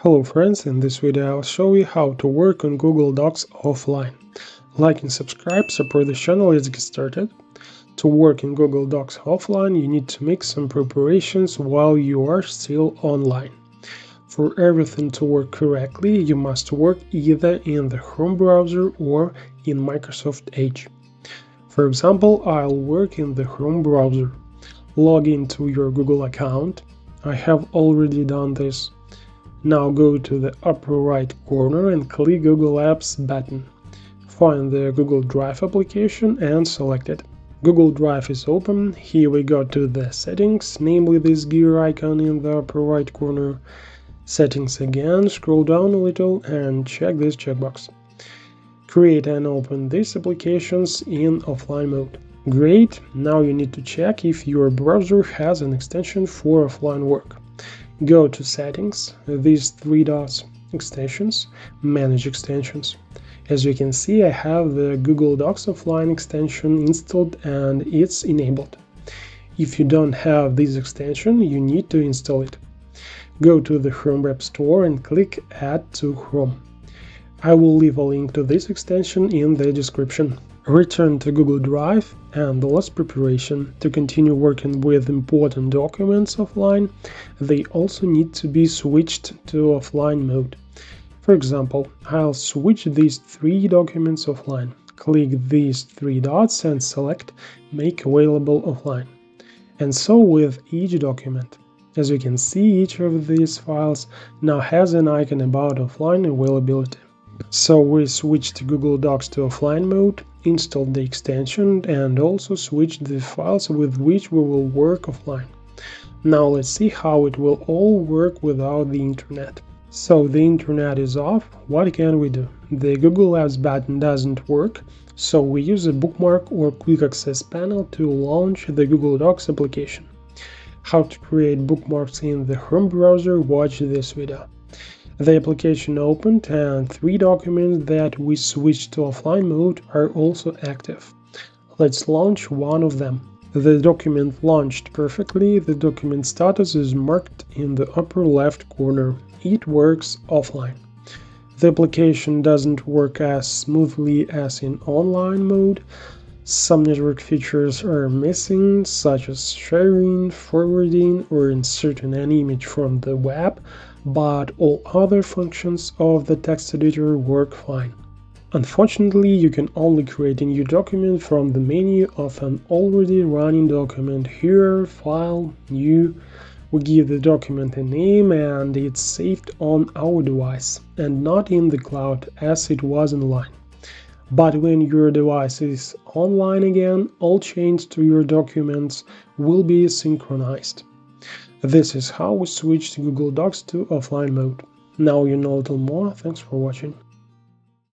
Hello friends, in this video I'll show you how to work on Google Docs offline. Like and subscribe, support the channel, let's get started. To work in Google Docs offline, you need to make some preparations while you are still online. For everything to work correctly, you must work either in the Chrome browser or in Microsoft Edge. For example, I'll work in the Chrome browser. Log into your Google account. I have already done this. Now go to the upper right corner and click Google Apps button. Find the Google Drive application and select it. Google Drive is open. Here we go to the settings, namely this gear icon in the upper right corner. Settings again, scroll down a little and check this checkbox. Create and open these applications in offline mode. Great, now you need to check if your browser has an extension for offline work. Go to Settings, these three dots, Extensions, Manage Extensions. As you can see, I have the Google Docs Offline extension installed and it's enabled. If you don't have this extension, you need to install it. Go to the Chrome Web Store and click Add to Chrome. I will leave a link to this extension in the description. Return to Google Drive and the last preparation. To continue working with important documents offline, they also need to be switched to offline mode. For example, I'll switch these three documents offline. Click these three dots and select Make Available Offline. And so with each document. As you can see, each of these files now has an icon about offline availability. So we switched Google Docs to offline mode, installed the extension and also switched the files with which we will work offline. Now let's see how it will all work without the internet. So the internet is off, what can we do? The Google Apps button doesn't work, so we use a bookmark or quick access panel to launch the Google Docs application. How to create bookmarks in the Chrome browser, watch this video. The application opened and three documents that we switched to offline mode are also active. Let's launch one of them. The document launched perfectly, the document status is marked in the upper left corner. It works offline. The application doesn't work as smoothly as in online mode. Some network features are missing, such as sharing, forwarding, or inserting an image from the web, but all other functions of the text editor work fine. Unfortunately, you can only create a new document from the menu of an already running document. Here, File, New. We give the document a name and it's saved on our device and not in the cloud as it was online. But when your device is online again, all changes to your documents will be synchronized. This is how we switched Google Docs to offline mode. Now you know a little more. Thanks for watching.